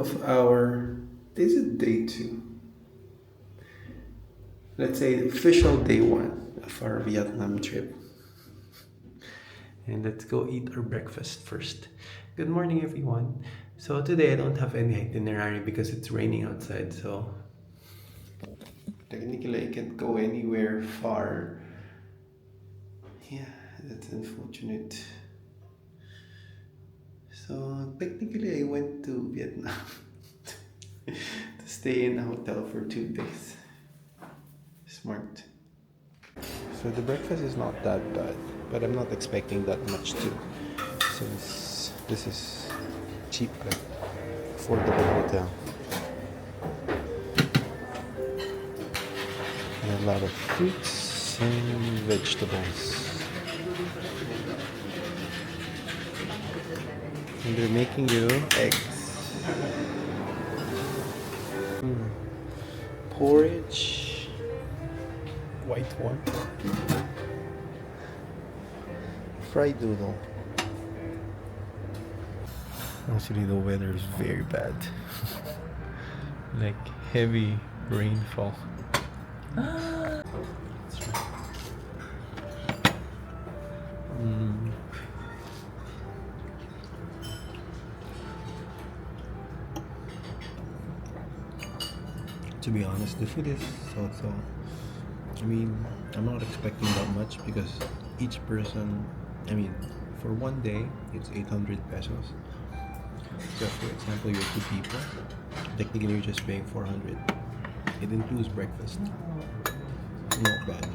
of our, this is day 2. Let's say the official day 1 of our Vietnam trip. And let's go eat our breakfast first. Good morning, everyone. So today I don't have any itinerary because it's raining outside, so technically I can't go anywhere far. Yeah, that's unfortunate. So technically I went to Vietnam to stay in a hotel for 2 days. Smart. So the breakfast is not that bad, but I'm not expecting that much too, since this is cheap, like affordable hotel. And a lot of fruits and vegetables. And they're making you eggs. Porridge. White one. Fried noodle. Actually, the weather is very bad. Like heavy rainfall. That's right. To be honest, the food is so. I mean, I'm not expecting that much because each person, I mean, for one day, it's 800 pesos. So, for example, you're 2 people, technically you're just paying 400. It includes breakfast. Not bad.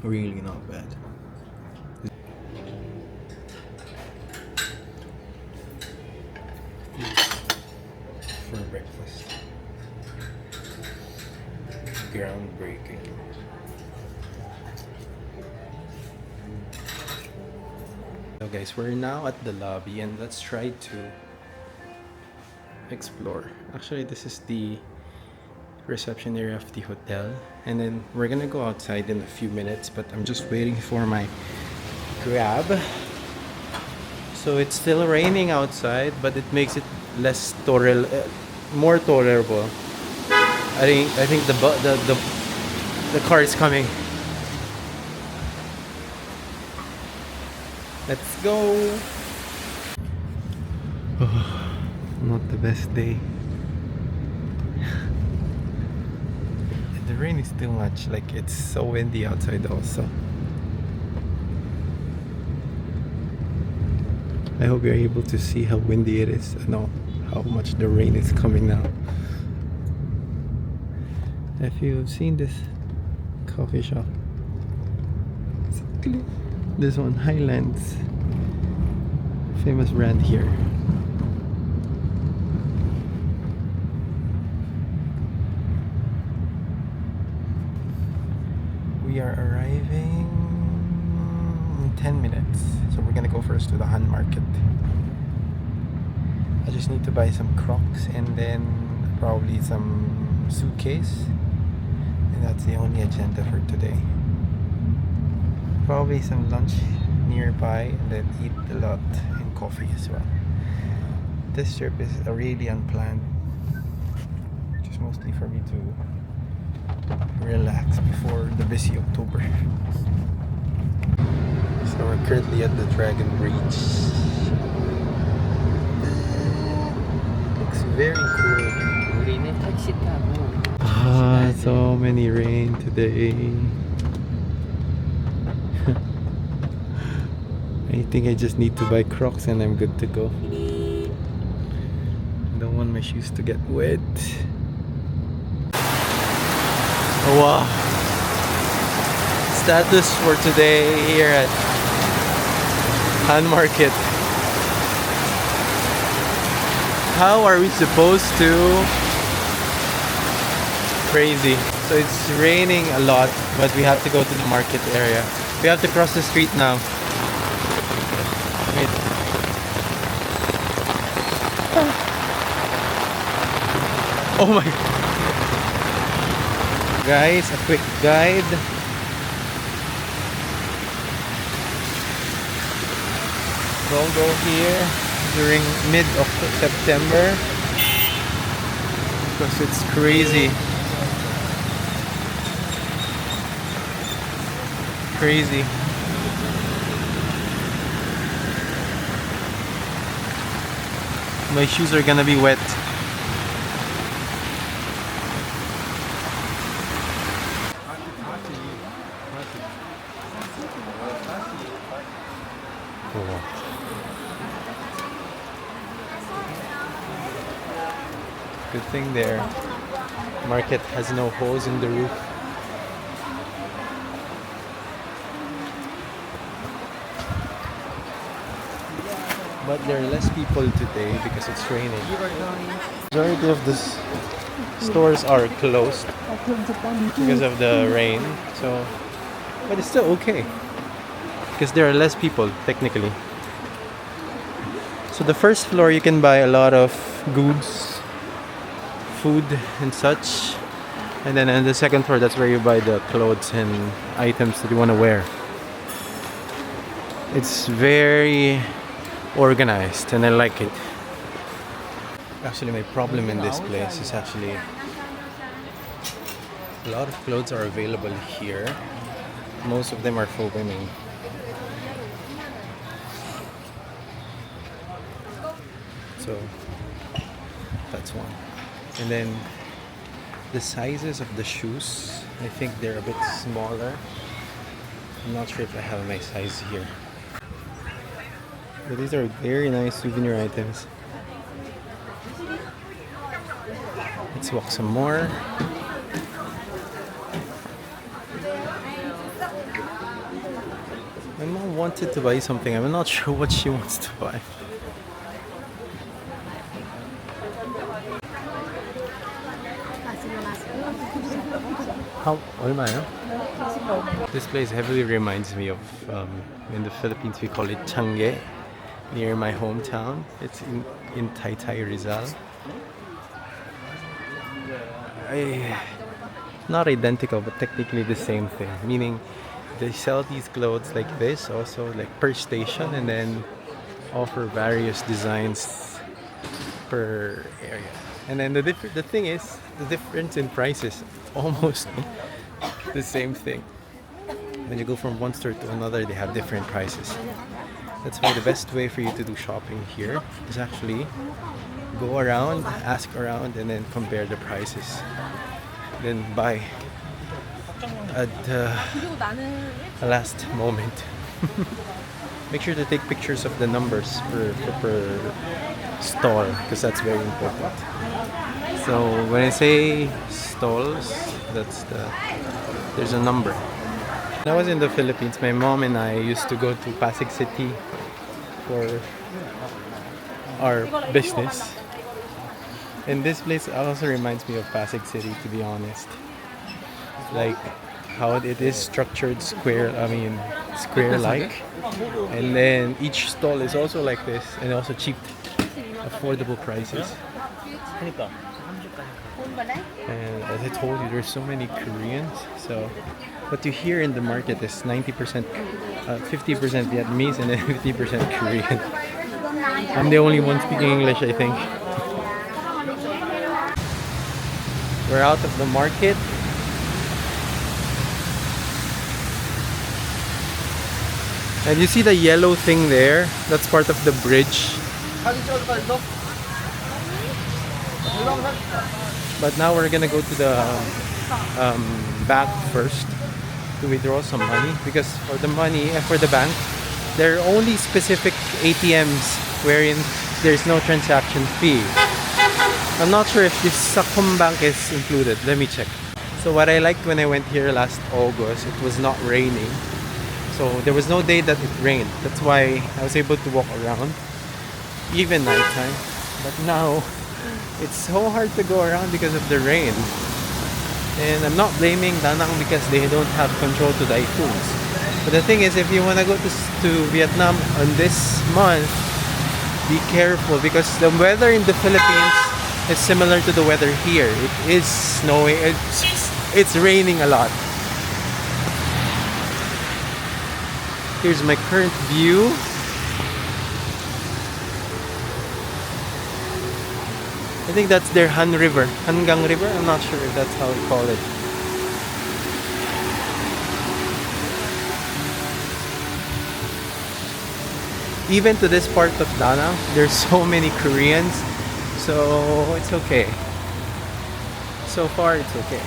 Really not bad. For breakfast. Groundbreaking. So guys, we're now at the lobby and let's try to explore. Actually, this is the reception area of the hotel, and then we're gonna go outside in a few minutes, but I'm just waiting for my Grab. So it's still raining outside, but it makes it less more tolerable. I think the car is coming. Let's go. Oh, not the best day. The rain is too much. Like, it's so windy outside also. I hope you're able to see how windy it is. No, how much the rain is coming now. If you've seen this coffee shop, this one, Highlands, famous brand here. We are arriving in 10 minutes, so we're gonna go first to the Han Market. I just need to buy some Crocs and then probably some suitcase, and that's the only agenda for today. Probably some lunch nearby and then eat a lot and coffee as well. This trip is really unplanned, just mostly for me to relax before the busy October. So we're currently at the Dragon Bridge. Looks very cool. So many rain today. I think I just need to buy Crocs and I'm good to go. Don't want my shoes to get wet. Wow. Status for today here at Han Market. How are we supposed to? Crazy. So it's raining a lot, but we have to go to the market area. We have to cross the street now. Wait. Oh my. Guys, a quick guide. Don't go here during mid of September because it's crazy. Crazy. My shoes are gonna be wet. Good thing their market has no holes in the roof. But there are less people today because it's raining. Majority of the stores are closed because of the rain. So, but it's still okay because there are less people technically. So the first floor you can buy a lot of goods, food and such, and then on the second floor that's where you buy the clothes and items that you want to wear. It's very organized and I like it. Actually, my problem in this place is actually a lot of clothes are available here. Most of them are for women. So that's one. And then the sizes of the shoes, I think they're a bit smaller. I'm not sure if I have my size here. But these are very nice souvenir items. Let's walk some more. My mom wanted to buy something. I'm not sure what she wants to buy. How 얼마예요? This place heavily reminds me of in the Philippines we call it Changi, near my hometown. It's in Taytay, Rizal. Not identical, but technically the same thing. Meaning, they sell these clothes like this, also like per station, and then offer various designs per area. And then the thing is, the difference in prices almost the same thing. When you go from one store to another, they have different prices. That's why the best way for you to do shopping here is actually go around, ask around, and then compare the prices. Then buy at the last moment. Make sure to take pictures of the numbers per stall because that's very important. So when I say stalls, there's a number. When I was in the Philippines, my mom and I used to go to Pasig City for our business. And this place also reminds me of Pasig City, to be honest. Like how it is structured square-like. And then each stall is also like this, and also cheap, affordable prices. And as I told you, there's so many Koreans. So what you hear in the market is 90%, 50% Vietnamese, and then 50% Korean. I'm the only one speaking English, I think. We're out of the market. And you see the yellow thing there? That's part of the bridge. But now we're gonna go to the bank first to withdraw some money, because for the money and for the bank, there are only specific ATMs wherein there's no transaction fee. I'm not sure if this Sakom Bank is included. Let me check. So what I liked when I went here last August, it was not raining. So there was no day that it rained. That's why I was able to walk around, even nighttime. But now, it's so hard to go around because of the rain. And I'm not blaming Danang because they don't have control to typhoons. But the thing is, if you want to go to Vietnam on this month, be careful because the weather in the Philippines is similar to the weather here. It is snowing, it's raining a lot. Here's my current view. I think that's their Han River. Hangang River? I'm not sure if that's how we call it. Even to this part of Danang, there's so many Koreans. So it's okay. So far, it's okay.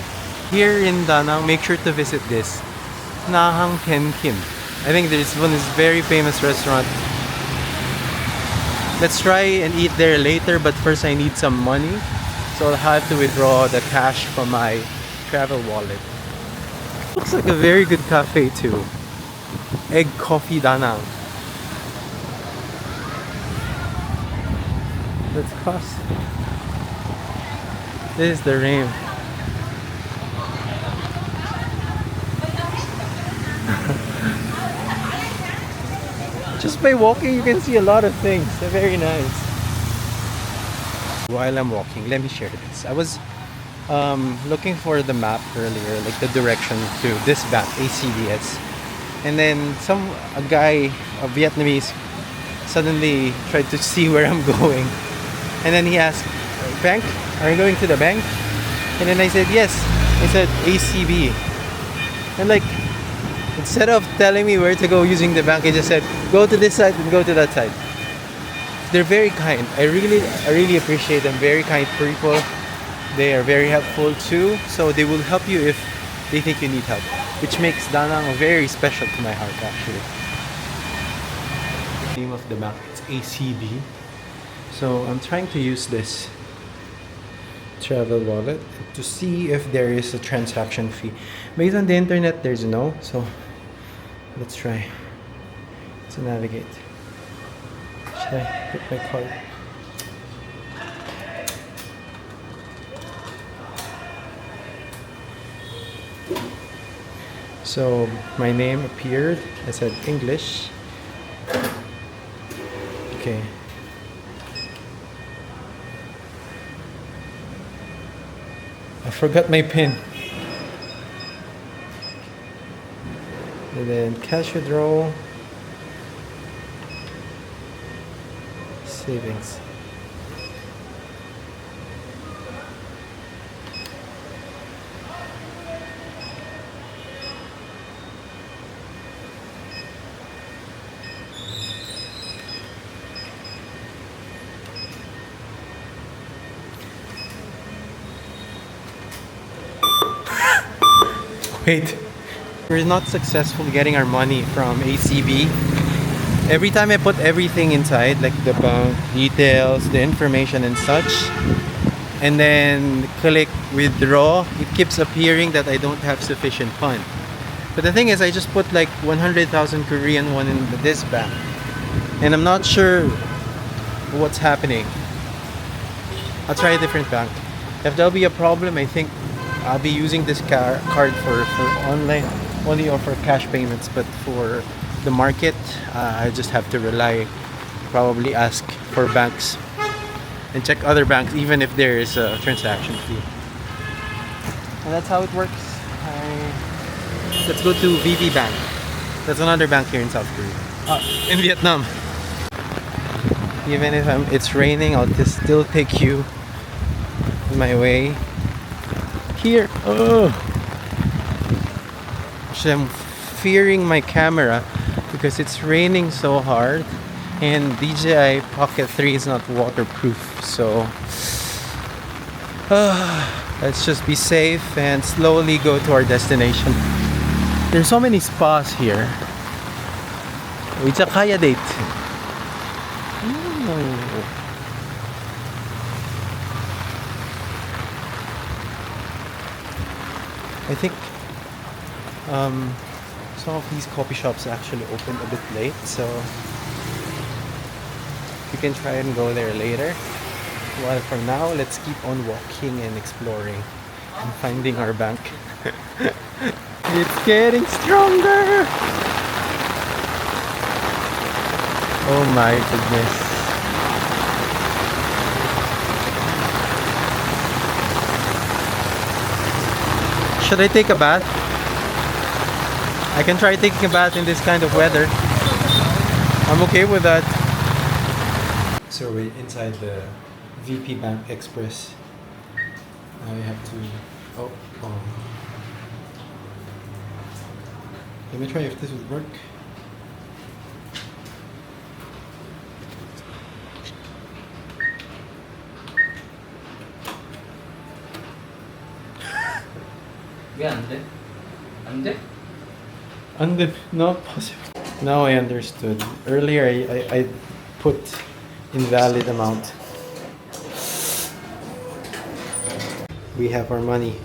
Here in Danang, make sure to visit this. Nahang Ken Kim. I think this one is very famous restaurant. Let's try and eat there later, but first I need some money. So I'll have to withdraw the cash from my travel wallet. Looks like a very good cafe too. Egg Coffee Danang. Let's cross. This is the rain. Just by walking, you can see a lot of things. They're very nice. While I'm walking, let me share this. I was looking for the map earlier, like the direction to this bank, ACBS. And then a guy, a Vietnamese, suddenly tried to see where I'm going. And then he asked, bank? Are you going to the bank? And then I said, yes. I said, ACB. And like, instead of telling me where to go using the bank, he just said, go to this side and go to that side. They're very kind. I really appreciate them. Very kind people. They are very helpful too. So they will help you if they think you need help. Which makes Danang very special to my heart actually. The name of the bank is ACB. So I'm trying to use this travel wallet to see if there is a transaction fee. Based on the internet, there's no. So let's try to navigate. Should I put my card? So my name appeared. I said English. Okay. I forgot my PIN. And then cash withdrawal. Savings. Wait, we're not successful getting our money from ACB. Every time I put everything inside, like the bank details, the information and such, and then click withdraw, it keeps appearing that I don't have sufficient fund. But the thing is, I just put like 100,000 Korean won in this bank, and I'm not sure what's happening. I'll try a different bank. If there'll be a problem, I think I'll be using this card for online only or for cash payments, but for the market, I just have to probably ask for banks and check other banks even if there is a transaction fee. And that's how it works. Let's go to VP Bank. That's another bank here in South Korea. In Vietnam. Even if it's raining, I'll just still take you my way. Here, actually, I'm fearing my camera because it's raining so hard, and DJI Pocket 3 is not waterproof. So let's just be safe and slowly go to our destination. There's so many spas here. It's a kaya date. I think some of these coffee shops actually open a bit late, so you can try and go there later. While for now, let's keep on walking and exploring and finding our bank. It's getting stronger! Oh my goodness. Should I take a bath? I can try taking a bath in this kind of weather. I'm okay with that. So we're inside the VP Bank Express. Now you have to. Oh. Let me try if this would work. 왜 안 돼? 안 돼? Not possible. Now I understood. Earlier I put invalid amount. We have our money.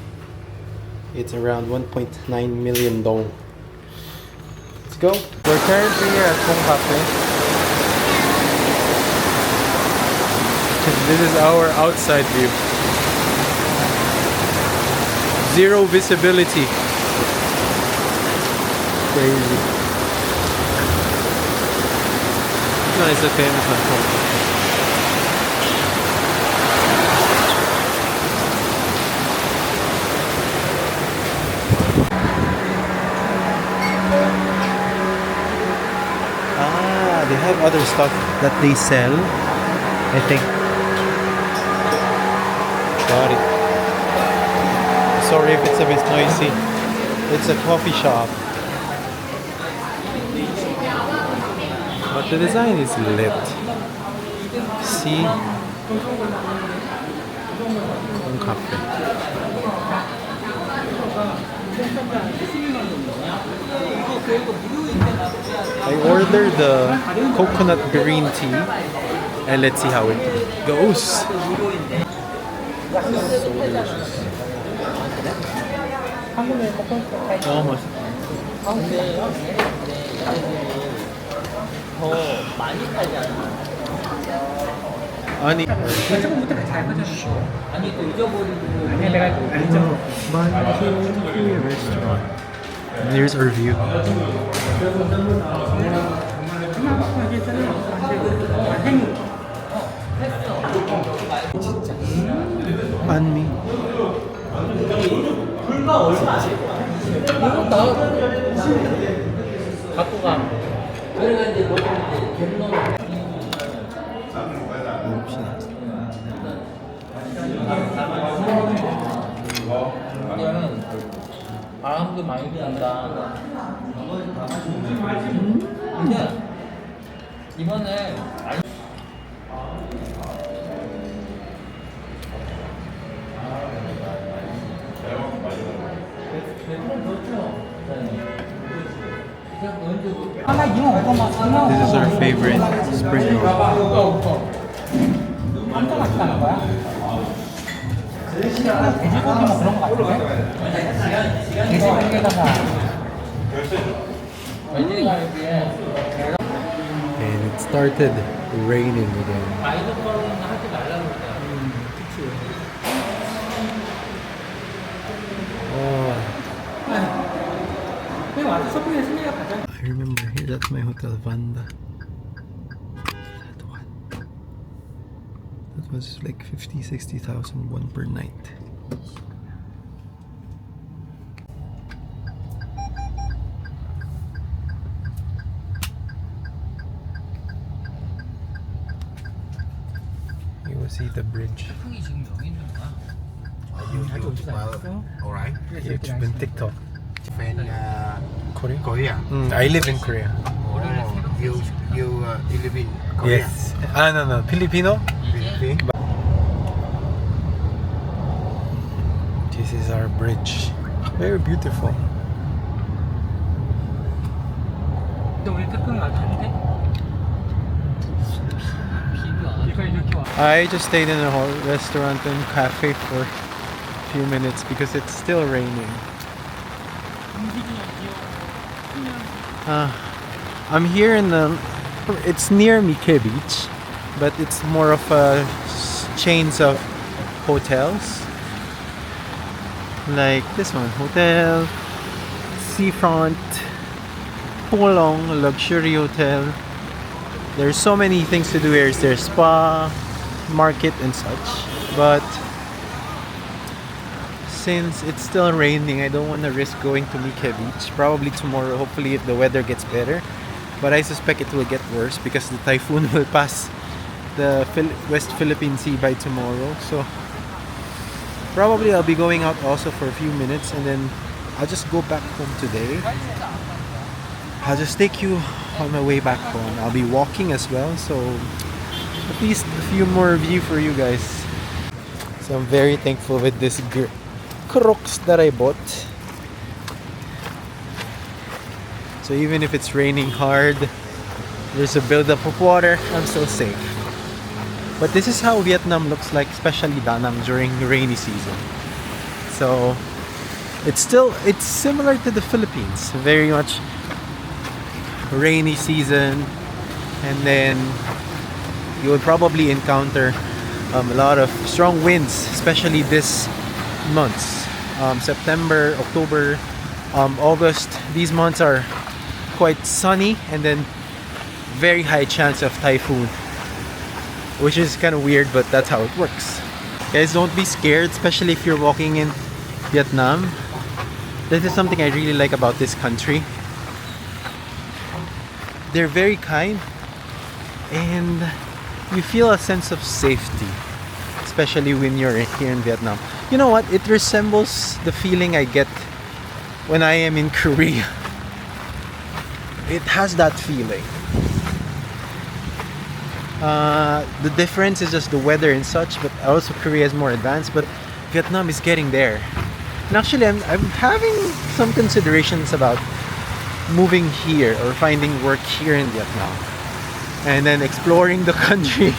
It's around 1.9 million dong. Let's go. We're currently here at Cong Caphe. This is our outside view. Zero visibility. Crazy. This one is the famous one. They have other stuff that they sell, I think. Got it. Sorry if it's a bit noisy. It's a coffee shop. But the design is lit. See? Cong Caphe. I ordered the coconut green tea and let's see how it goes. So delicious. Almost. 아니 아니 또 잊어버리고 restaurant. Here's our view. 반미. 불과 얼마지? 이거 나 갖고 가. 그래가 이제 돈 바람도 많이 분다. 근데 이번에 This is our favorite spring roll. And it started raining again. I remember here, that's my hotel Vanda. That one. That was like 50,000-60,000 won per night. You will see the bridge. Alright. It's been TikTok. In Korea? Korea. I live in Korea. Oh, you live in Korea? Yes. No. Filipino? Philippines? This is our bridge. Very beautiful. I just stayed in a whole restaurant and cafe for a few minutes because it's still raining. I'm here in it's near Mike Beach, but it's more of a chains of hotels. Like this one, Hotel Seafront Polong Luxury Hotel. There's so many things to do here. There's spa, market and such. But since it's still raining, I don't want to risk going to Mike Beach. Probably tomorrow, hopefully if the weather gets better. But I suspect it will get worse because the typhoon will pass the West Philippine Sea by tomorrow. So probably I'll be going out also for a few minutes, and then I'll just go back home today. I'll just take you on my way back home. I'll be walking as well, so at least a few more view for you guys. So I'm very thankful with this Crocs that I bought. So even if it's raining hard, there's a buildup of water, I'm still safe. But this is how Vietnam looks like, especially Danang during rainy season. So it's similar to the Philippines, very much rainy season, and then you would probably encounter a lot of strong winds, especially this months, September, October, August. These months are quite sunny, and then very high chance of typhoon, which is kind of weird, but that's how it works. Guys, don't be scared, especially if you're walking in Vietnam. This is something I really like about this country. They're very kind, and you feel a sense of safety, especially when you're here in Vietnam. You know what? It resembles the feeling I get when I am in Korea. It has that feeling. The difference is just the weather and such, but also Korea is more advanced, but Vietnam is getting there. And actually, I'm having some considerations about moving here or finding work here in Vietnam and then exploring the country.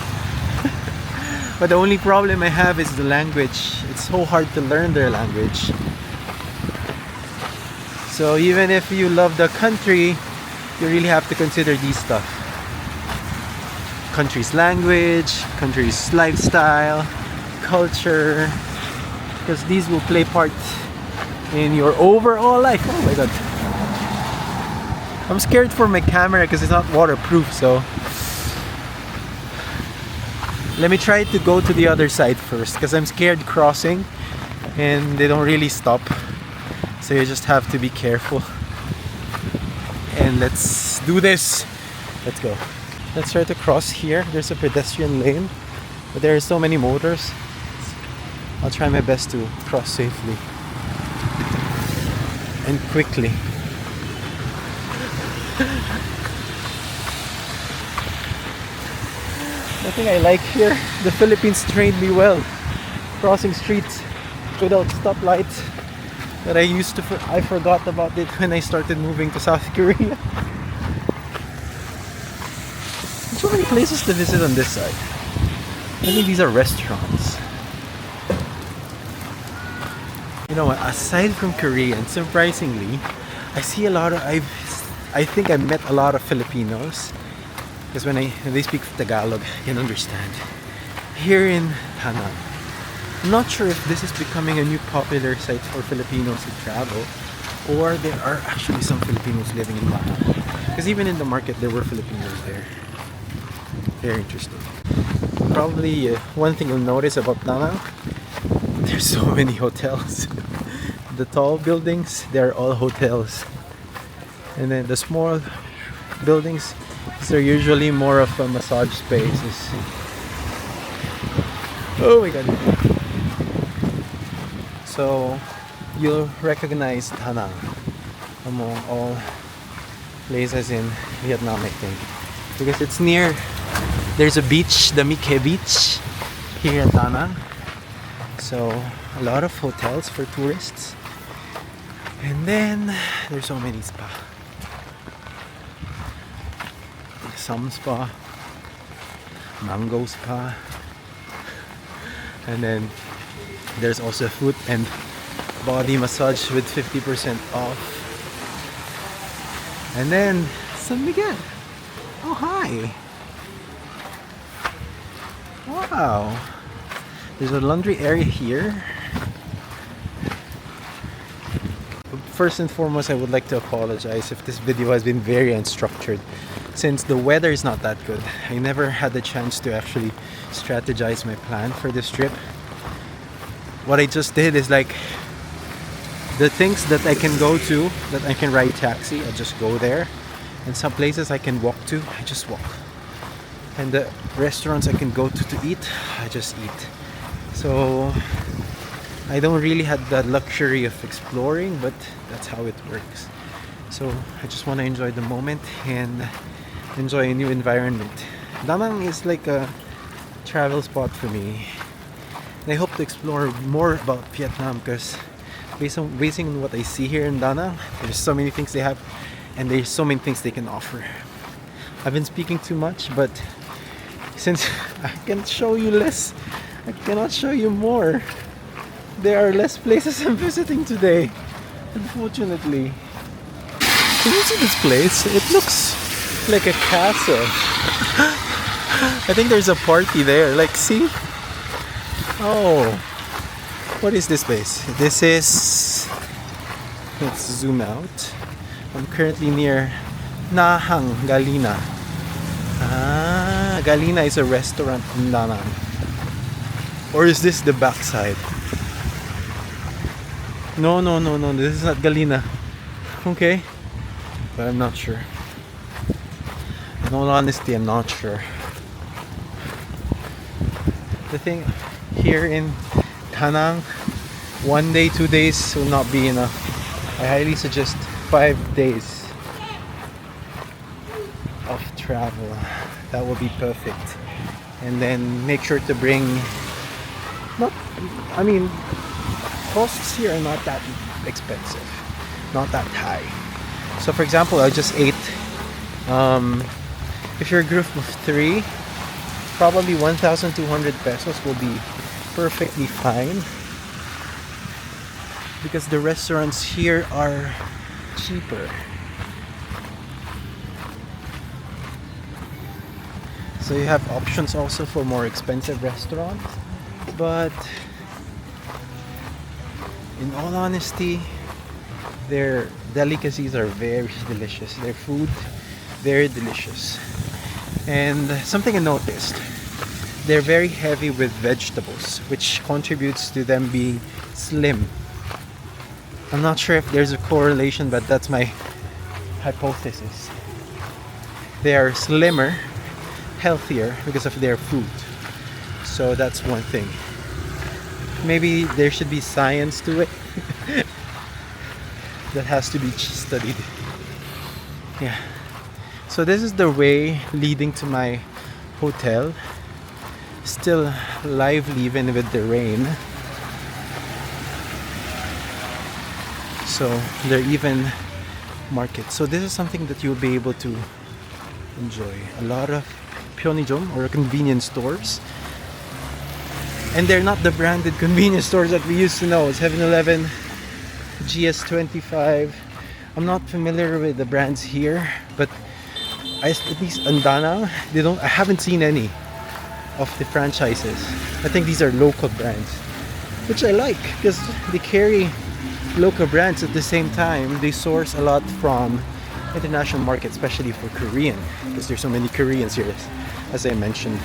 But the only problem I have is the language. It's so hard to learn their language. So even if you love the country, you really have to consider these stuff. Country's language, country's lifestyle, culture, because these will play part in your overall life. Oh my god. I'm scared for my camera because it's not waterproof, so let me try to go to the other side first, because I'm scared crossing and they don't really stop, so you just have to be careful. And let's do this. Let's go. Let's try to cross here. There's a pedestrian lane, but there are so many motors. I'll try my best to cross safely and quickly. The thing I like here, the Philippines trained me well. Crossing streets without stoplights. That I forgot about it when I started moving to South Korea. So many places to visit on this side. I think these are restaurants. You know what? Aside from Korean, surprisingly, I see a lot of. I think I met a lot of Filipinos, because when they speak Tagalog, I can understand. Here in Danang, I'm not sure if this is becoming a new popular site for Filipinos to travel, or there are actually some Filipinos living in Danang. Because even in the market, there were Filipinos there. Very interesting. Probably one thing you'll notice about Danang, there's so many hotels. The tall buildings, they're all hotels. And then the small buildings, they're usually more of a massage spaces. Oh my god. So you'll recognize Danang among all places in Vietnam, I think, because it's near. There's a beach, the Cong Beach, here in Danang. So a lot of hotels for tourists, and then there's so many spa. Some spa, mango spa, and then there's also foot and body massage with 50% off. And then San Miguel. Oh hi! Wow! There's a laundry area here. First and foremost, I would like to apologize if this video has been very unstructured, since the weather is not that good. I never had the chance to actually strategize my plan for this trip. What I just did is like the things that I can go to, that I can ride taxi, I just go there. And some places I can walk to, I just walk. and the restaurants I can go to eat, I just eat. So I don't really have the luxury of exploring, but that's how it works. So I just want to enjoy the moment and enjoy a new environment. Danang is like a travel spot for me. And I hope to explore more about Vietnam because based on what I see here in Danang, there's so many things they have and there's so many things they can offer. I've been speaking too much, but since I can show you less, I cannot show you more. There are less places I'm visiting today, unfortunately. Can you see this place? It looks like a castle. I think there's a party there. Like, see? Oh, what is this place? This is... Let's zoom out. I'm currently near Nahang Galina. Ah, Galina is a restaurant in Danang. Or is this the backside? No, this is not Galina. Okay, but I'm not sure. In all honesty, I'm not sure. The thing here in Danang, 1 day, 2 days will not be enough. I highly suggest 5 days of travel. That will be perfect. And then make sure to bring costs here are not that expensive, not that high. So for example, I just ate, if you're a group of 3, probably 1,200 pesos will be perfectly fine because the restaurants here are cheaper. So you have options also for more expensive restaurants, but in all honesty, their delicacies are very delicious. Their food, very delicious. And something I noticed, they're very heavy with vegetables, which contributes to them being slim. I'm not sure if there's a correlation, but that's my hypothesis. They are slimmer, healthier because of their food. So that's one thing. Maybe there should be science to it that has to be studied. Yeah. So this is the way leading to my hotel. Still lively even with the rain. So they're even markets. So this is something that you'll be able to enjoy. A lot of pyeonijom or convenience stores. And they're not the branded convenience stores that we used to know. 7-Eleven, GS25. I'm not familiar with the brands here, but at least in Danang, I haven't seen any of the franchises. I think these are local brands, which I like because they carry local brands at the same time. They source a lot from international markets, especially for Korean, because there's so many Koreans here, as I mentioned.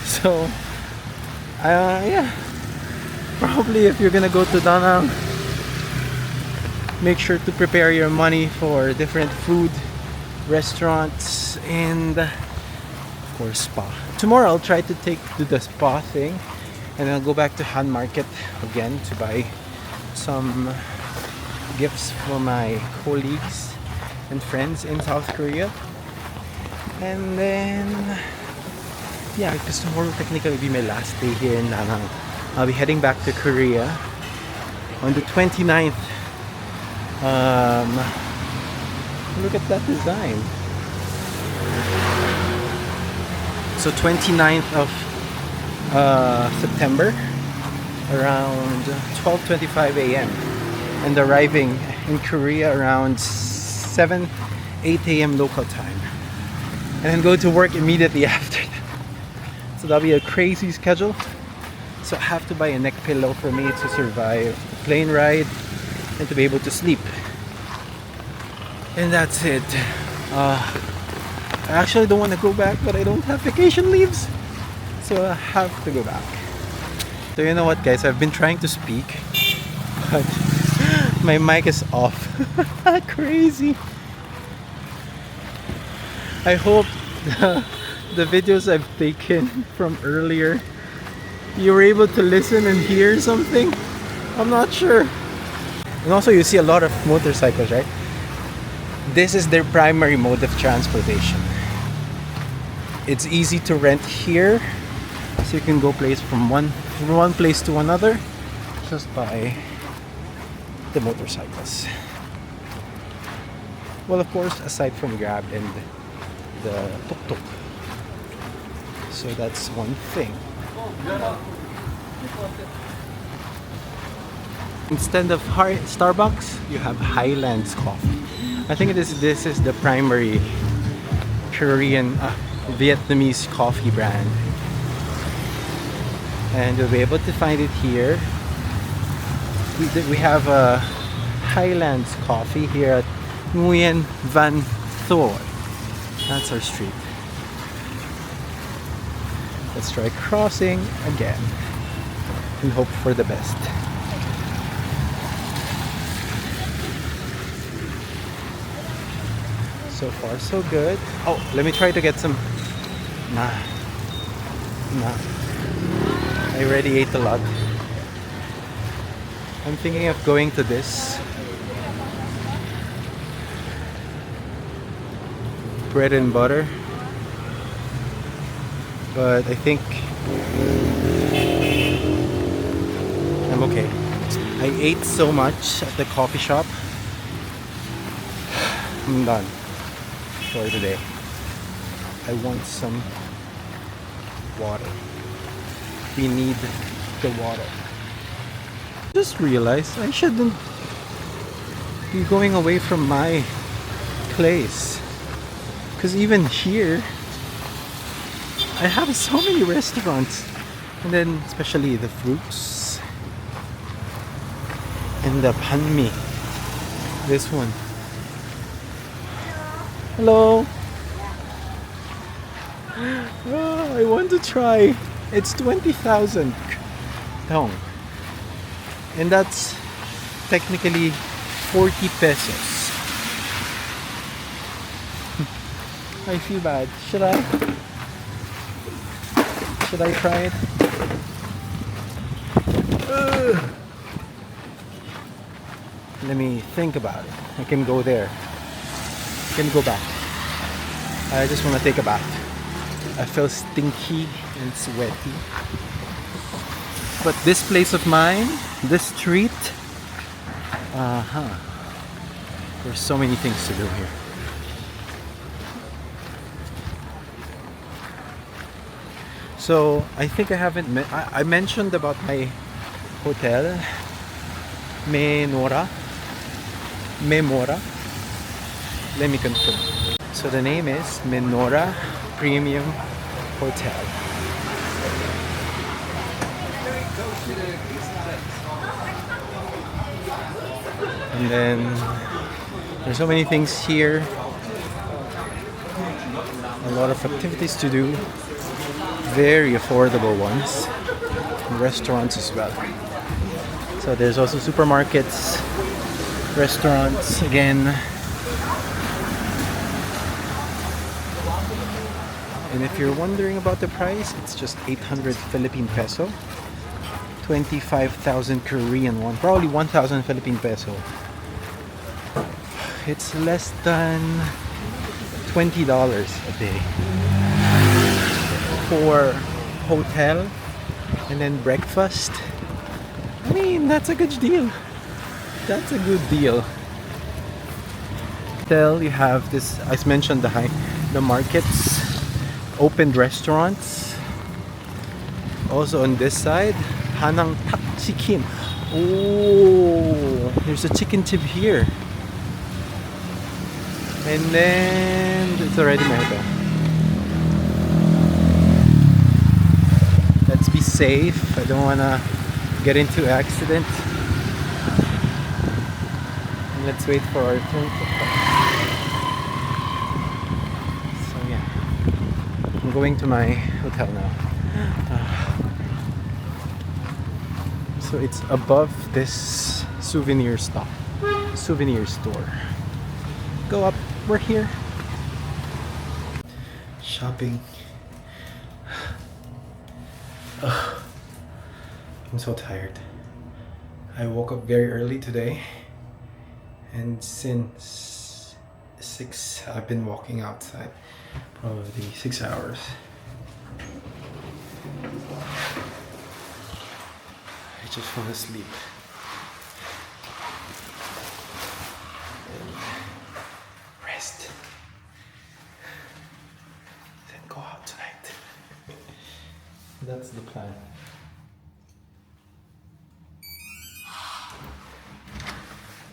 So yeah, probably if you're gonna go to Danang, make sure to prepare your money for different food, restaurants, and of course spa. Tomorrow I'll try to do the spa thing, and I'll go back to Han Market again to buy some gifts for my colleagues and friends in South Korea. And then yeah, because tomorrow technically will be my last day here in Danang. I'll be heading back to Korea on the 29th. Look at that design. So 29th of September, around 12:25 a.m. and arriving in Korea around 8 a.m. local time, and then go to work immediately after that. So that'll be a crazy schedule. So I have to buy a neck pillow for me to survive the plane ride and to be able to sleep. And that's it. I actually don't want to go back, but I don't have vacation leaves, so I have to go back. So you know what, guys? I've been trying to speak, but my mic is off. Crazy. I hope the videos I've taken from earlier, you were able to listen and hear something? I'm not sure. And also you see a lot of motorcycles, right? This is their primary mode of transportation. It's easy to rent here, so you can go from one place to another just by the motorcycles. Well, of course, aside from Grab and the tuk-tuk. So that's one thing. Instead of Starbucks, you have Highlands Coffee. I think this is the primary Korean, Vietnamese coffee brand. And you'll be able to find it here. We have a Highlands Coffee here at Nguyen Van Thoy. That's our street. Let's try crossing again and hope for the best. So far so good. Oh, let me try to get some. Nah. I already ate a lot. I'm thinking of going to this bread and butter, but I think I'm okay. I ate so much at the coffee shop. I'm done for today. I want some water. We need the water. Just realized I shouldn't be going away from my place, because even here I have so many restaurants, and then especially the fruits and the panmi. This one. Hello. Oh, I want to try. It's 20,000 dong, and that's technically 40 pesos. I feel bad. Should I try it? Let me think about it. I can go there. I can go back. I just want to take a bath. I feel stinky and sweaty. But this place of mine, this street, there's so many things to do here. So I think I haven't I mentioned about my hotel, Menora. Let me confirm. So the name is Menora Premium Hotel. And then there's so many things here. A lot of activities to do. Very affordable ones. And restaurants as well. So there's also supermarkets, restaurants again. And if you're wondering about the price, it's just 800 Philippine peso, 25,000 Korean won, probably 1,000 Philippine peso. It's less than $20 a day for hotel and then breakfast. I mean, that's a good deal. That's a good deal. Hotel, you have this, as mentioned, the markets, opened restaurants. Also on this side, Danang chicken. Oh, there's a chicken tip here. And then it's already my hotel. Let's be safe. I don't wanna get into accident. And let's wait for our turn to come. I'm going to my hotel now. So it's above this souvenir store. Go up, we're here. Shopping I'm so tired. I woke up very early today, and since 6 I've been walking outside, probably 6 hours. I just want to sleep. And rest. Then go out tonight. That's the plan.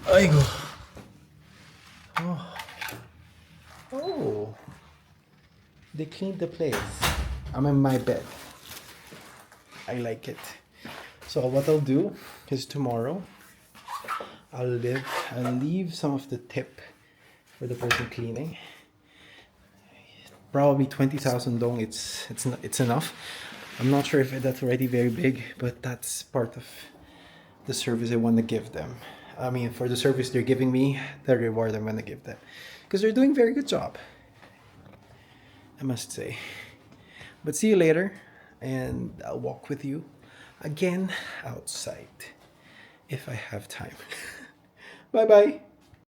Aigo. Oh. Oh. They cleaned the place. I'm in my bed. I like it. So what I'll do is tomorrow I'll leave some of the tip for the person cleaning. Probably 20,000 dong. It's enough. I'm not sure if that's already very big, but that's part of the service I want to give them. I mean, for the service they're giving me, the reward I'm going to give them, because they're doing a very good job, I must say. But see you later, and I'll walk with you again outside if I have time. Bye bye.